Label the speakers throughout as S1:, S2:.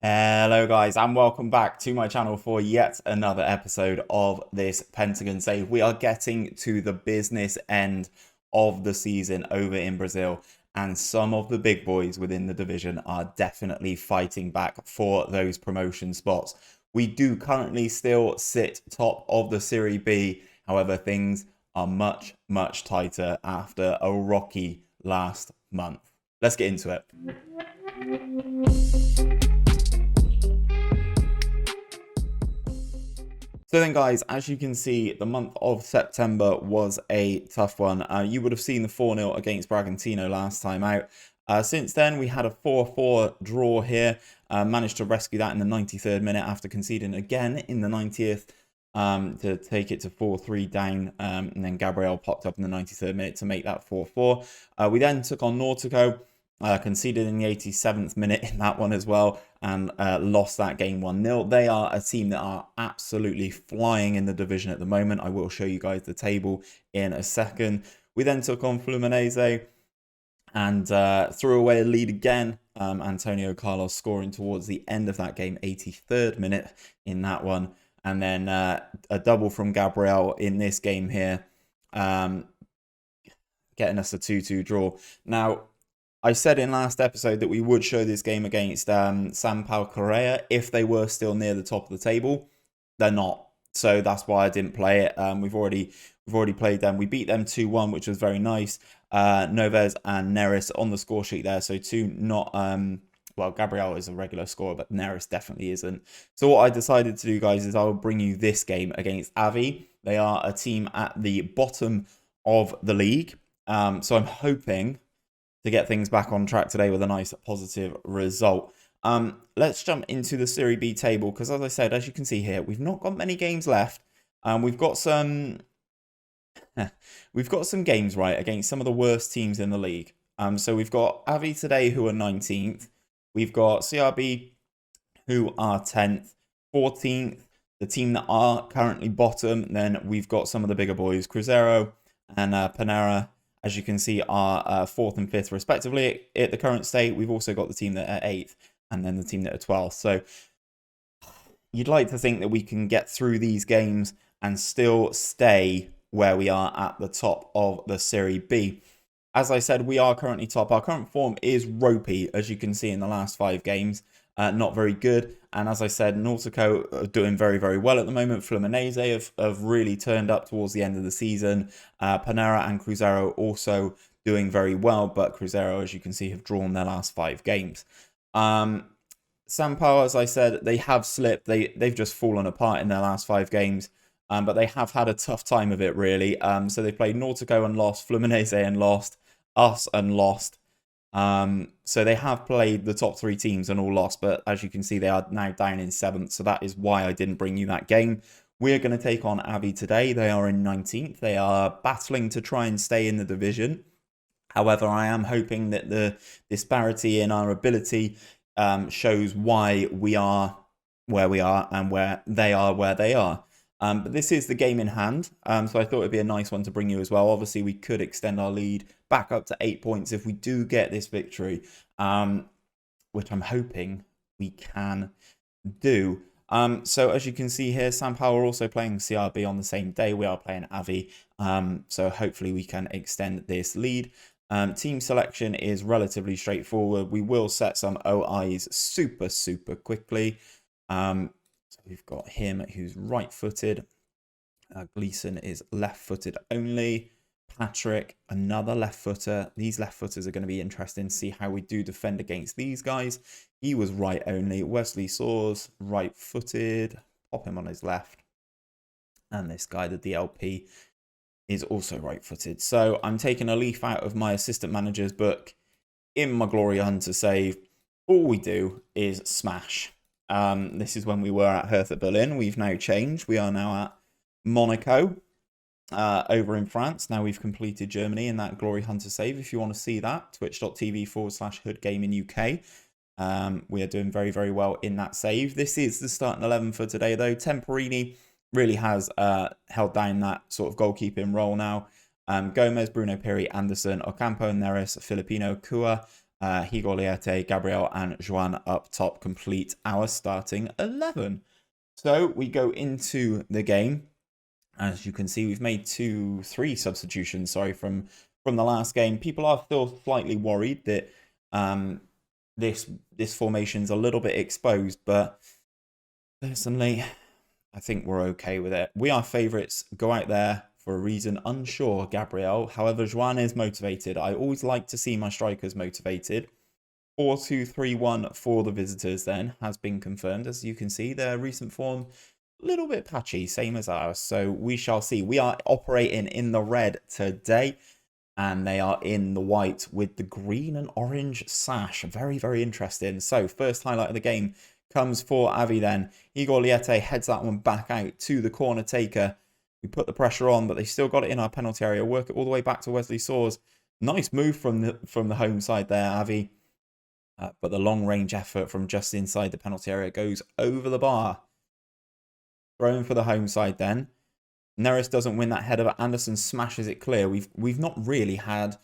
S1: Hello guys and welcome back to my channel for yet another episode of this Pentagon save. We are getting to the business end of the season over in Brazil, and some of the big boys within the division are definitely fighting back for those promotion spots. We do currently still sit top of the Serie B, however things are much tighter after a rocky last month. Let's get into it. So then guys, as you can see, the month of September was a tough one. You would have seen the 4-0 against Bragantino last time out. Since then, we had a 4-4 draw here. Managed to rescue that in the 93rd minute after conceding again in the 90th to take it to 4-3 down. And then GABRIEL popped up in the 93rd minute to make that 4-4. We then took on Nautico. Conceded in the 87th minute in that one as well, and lost that game 1-0. They are a team that are absolutely flying in the division at the moment. I will show you guys the table in a second. We then took on Fluminense and threw away a lead again. Antonio Carlos scoring towards the end of that game, 83rd minute in that one. And then a double from Gabriel in this game here, getting us a 2-2 draw. Now, I said in last episode that we would show this game against Sampaio Correa if they were still near the top of the table. They're not, so that's why I didn't play it. We've already played them. We beat them 2-1, which was very nice. NOVAES and Neres on the score sheet there, so two not well, Gabriel is a regular scorer, but Neres definitely isn't. So what I decided to do, guys, is I will bring you this game against Avai. They are a team at the bottom of the league, so I'm hoping to get things back on track today with a nice positive result. Let's jump into the Serie B table, because as I said, as you can see here, we've not got many games left. We've got some games right against some of the worst teams in the league. So we've got Avai today, who are 19th. We've got CRB, who are 10th, 14th. The team that are currently bottom. Then we've got some of the bigger boys, Cruzeiro and Panera, as you can see, are 4th and 5th respectively at the current state. We've also got the team that are 8th and then the team that are 12th. So you'd like to think that we can get through these games and still stay where we are at the top of the Serie B. As I said, we are currently top. Our current form is ropey, as you can see in the last 5 games. Not very good. And as I said, Nautico are doing very well at the moment. Fluminense have really turned up towards the end of the season. Panera and Cruzeiro also doing very well, but Cruzeiro, as you can see, have drawn their last 5 games. Sampaio, as I said, they have slipped. They've just fallen apart in their last 5 games. But they have had a tough time of it, really. So they played Nautico and lost, Fluminense and lost, us and lost. So they have played the top 3 teams and all lost, but as you can see, they are now down in 7th. So that is why I didn't bring you that game. We're going to take on Avai today. They are in 19th. They are battling to try and stay in the division. However, I am hoping that the disparity in our ability shows why we are where we are and where they are. But this is the game in hand, so I thought it'd be a nice one to bring you as well. Obviously, we could extend our lead back up to 8 points if we do get this victory, which I'm hoping we can do. So as you can see here, Sampaio are also playing CRB on the same day. We are playing Avai, so hopefully we can extend this lead. Team selection is relatively straightforward. We will set some OIs super quickly. So we've got him, who's right-footed. Gleason is left-footed only. Patrick, another left-footer. These left-footers are going to be interesting to see how we do defend against these guys. He was right only. Wesley Saws, right-footed. Pop him on his left. And this guy, the DLP, is also right-footed. So I'm taking a leaf out of my assistant manager's book. In my Glory Hunter save, all we do is smash. This is when we were at Hertha Berlin. We've now changed. We are now at Monaco over in France. Now we've completed Germany in that Glory Hunter save. If you want to see that, twitch.tv/HoodGamingUK. We are doing very well in that save. This is the starting 11 for today, though. Temperini really has held down that sort of goalkeeping role now. Gomez, Bruno Piri, Anderson, Ocampo, Neres, Filipino, Kua, Igor Liete, Gabriel, and Joan up top complete our starting 11. So we go into the game. As you can see, we've made three substitutions, from the last game. People are still slightly worried that this formation's a little bit exposed, but personally, I think we're okay with it. We are favourites. Go out there for a reason. Unsure, Gabriel. However, Joan is motivated. I always like to see my strikers motivated. 4-2-3-1 for the visitors then has been confirmed. As you can see, their recent form, a little bit patchy, same as ours. So we shall see. We are operating in the red today, and they are in the white with the green and orange sash. Very, very interesting. So first highlight of the game comes for Avai then. Igor Liete heads that one back out to the corner taker. We put the pressure on, but they still got it in our penalty area. Work it all the way back to Wesley Saws. Nice move from the home side there, Avai. But the long range effort from just inside the penalty area goes over the bar. Thrown for the home side then. Neris doesn't win that header, but Anderson smashes it clear. We've not really had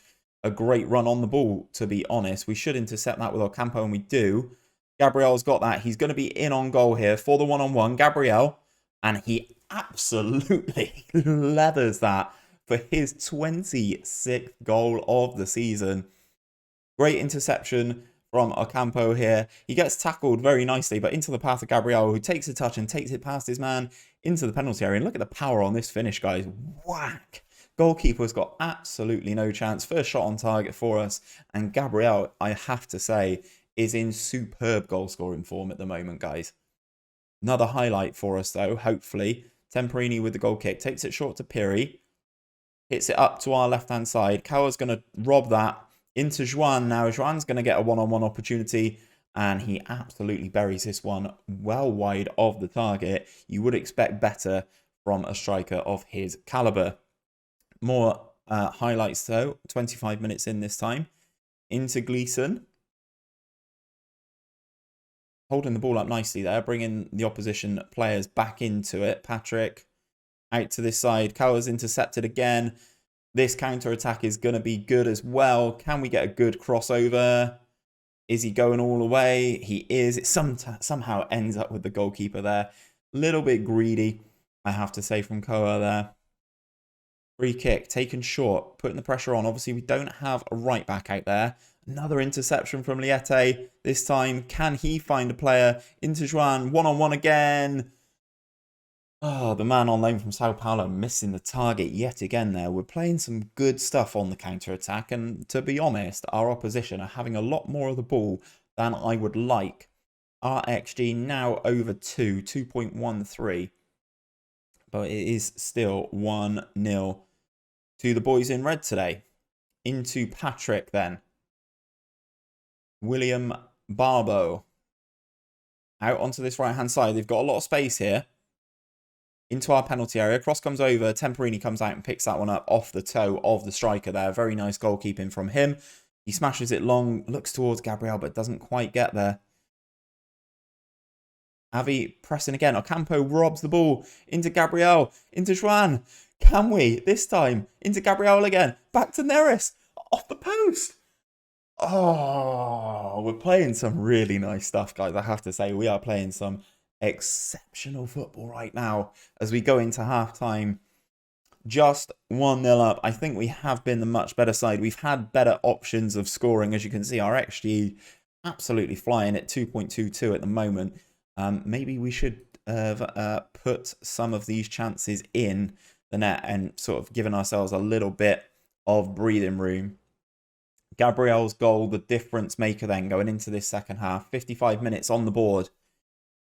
S1: a great run on the ball, to be honest. We should intercept that with Ocampo, and we do. Gabriel's got that. He's going to be in on goal here for the one-on-one. Gabriel, and he absolutely leathers that for his 26th goal of the season. Great interception from Ocampo here. He gets tackled very nicely, but into the path of Gabriel, who takes a touch and takes it past his man into the penalty area. And look at the power on this finish, guys. Whack! Goalkeeper's got absolutely no chance. First shot on target for us. And Gabriel, I have to say, is in superb goal-scoring form at the moment, guys. Another highlight for us, though, hopefully. Temperini with the goal kick. Takes it short to Piri. Hits it up to our left-hand side. Kawa's going to rob that into Joan now. Joan's going to get a one-on-one opportunity, and he absolutely buries this one well wide of the target. You would expect better from a striker of his caliber. More highlights, though. 25 minutes in this time. Into Gleeson. Holding the ball up nicely there, bringing the opposition players back into it. Patrick out to this side. Kawa's intercepted again. This counter-attack is going to be good as well. Can we get a good crossover? Is he going all the way? He is. It somehow ends up with the goalkeeper there. A little bit greedy, I have to say, from Koa there. Free kick, taken short, putting the pressure on. Obviously, we don't have a right back out there. Another interception from Liete. This time, can he find a player? Into Joan, one-on-one again. Oh, the man on loan from Sao Paulo missing the target yet again there. We're playing some good stuff on the counter-attack, and to be honest, our opposition are having a lot more of the ball than I would like. Our XG now over 2.13. But it is still 1-0 to the boys in red today. Into Patrick then. William Barbo. Out onto this right-hand side. They've got a lot of space here. Into our penalty area. Cross comes over. Temperini comes out and picks that one up off the toe of the striker there. Very nice goalkeeping from him. He smashes it long. Looks towards Gabriel, but doesn't quite get there. Avai pressing again. Ocampo robs the ball. Into Gabriel. Into Joan. Can we? This time. Into Gabriel again. Back to Neris. Off the post. Oh, we're playing some really nice stuff, guys. I have to say, we are playing some exceptional football right now as we go into halftime. Just 1-0 up. I think we have been the much better side. We've had better options of scoring. As you can see, our XG absolutely flying at 2.22 at the moment. Maybe we should have put some of these chances in the net and sort of given ourselves a little bit of breathing room. Gabriel's goal, the difference maker then going into this second half. 55 minutes on the board.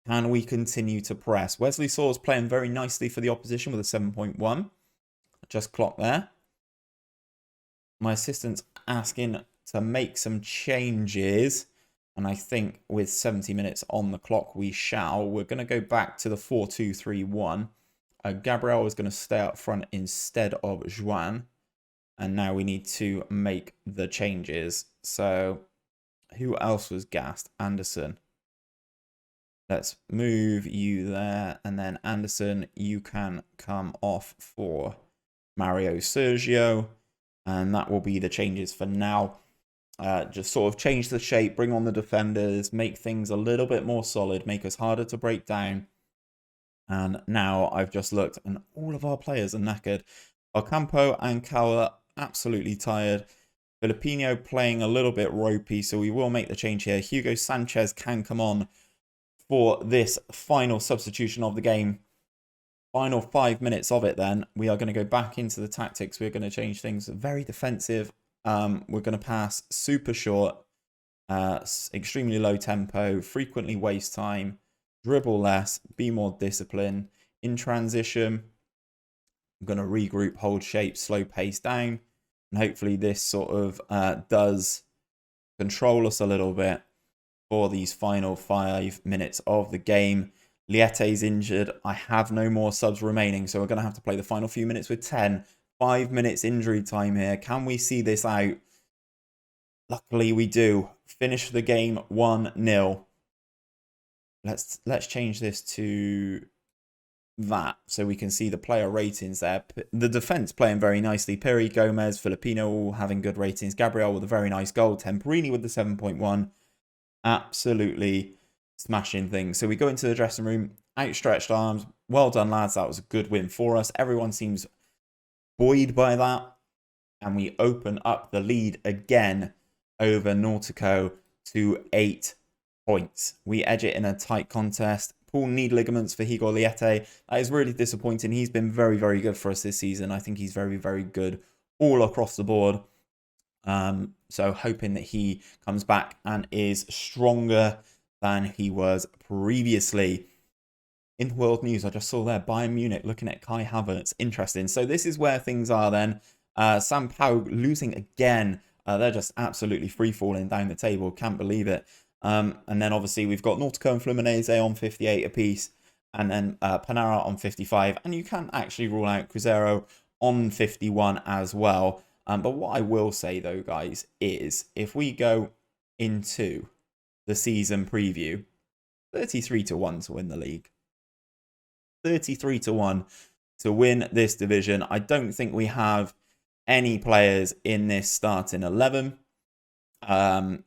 S1: Can we continue to press? Wesley Saws playing very nicely for the opposition with a 7.1. Just clocked there. My assistant's asking to make some changes. And I think with 70 minutes on the clock, we shall. We're going to go back to the 4-2-3-1. Gabriel is going to stay up front instead of Joan. And now we need to make the changes. So, who else was gassed? Anderson. Let's move you there. And then Anderson, you can come off for Mario Sergio. And that will be the changes for now. Just sort of change the shape, bring on the defenders, make things a little bit more solid, make us harder to break down. And now I've just looked and all of our players are knackered. Ocampo and Cala absolutely tired. Filipino playing a little bit ropey, so we will make the change here. Hugo Sanchez can come on for this final substitution of the game. Final 5 minutes of it then. We are going to go back into the tactics. We're going to change things very defensive. We're going to pass super short, extremely low tempo, frequently waste time, dribble less, be more disciplined. In transition, I'm going to regroup, hold shape, slow pace down. And hopefully this sort of does control us a little bit for these final 5 minutes of the game. Liete's injured. I have no more subs remaining, so we're going to have to play the final few minutes with 10. 5 minutes injury time here. Can we see this out? Luckily we do. Finish the game 1-0. Let's change this to that so we can see the player ratings there. The defense playing very nicely. Piri, Gomez, Filipino all having good ratings. Gabriel with a very nice goal. Temperini with the 7.1. Absolutely smashing things. So we go into the dressing room, outstretched arms. Well done, lads. That was a good win for us. Everyone seems buoyed by that. And we open up the lead again over Nautico to 8 points. We edge it in a tight contest. Pull knee ligaments for Igor Liete. That is really disappointing. He's been very, very good for us this season. I think he's very, very good all across the board. So hoping that he comes back and is stronger than he was previously. In world news, I just saw there, Bayern Munich looking at Kai Havertz. Interesting. So this is where things are then. Sam Pau losing again. They're just absolutely free-falling down the table. Can't believe it. And then obviously we've got Nautico and Fluminense on 58 apiece. And then Panara on 55. And you can actually rule out Cruzeiro on 51 as well. But what I will say though, guys, is if we go into the season preview, 33-1 to win the league. 33-1 to win this division. I don't think we have any players in this starting 11. It's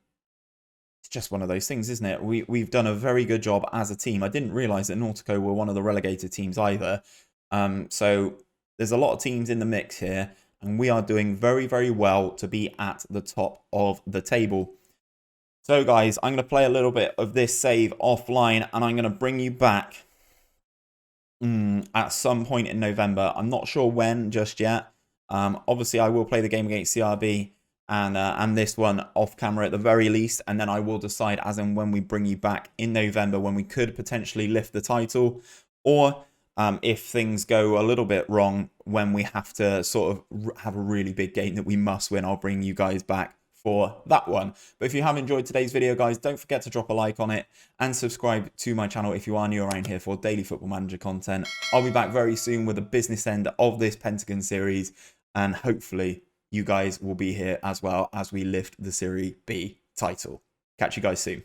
S1: just one of those things, isn't it? We've done a very good job as a team. I didn't realise that Nautico were one of the relegated teams either. So there's a lot of teams in the mix here. And we are doing very, very well to be at the top of the table. So, guys, I'm going to play a little bit of this save offline. And I'm going to bring you back at some point in November. I'm not sure when just yet. Obviously, I will play the game against CRB and this one off camera at the very least. And then I will decide as and when we bring you back in November when we could potentially lift the title. Or if things go a little bit wrong when we have to sort of have a really big game that we must win, I'll bring you guys back for that one. But if you have enjoyed today's video, guys, don't forget to drop a like on it and subscribe to my channel if you are new around here for daily Football Manager content. I'll be back very soon with the business end of this Pentagon series, and hopefully you guys will be here as well as we lift the Serie B title. Catch you guys soon.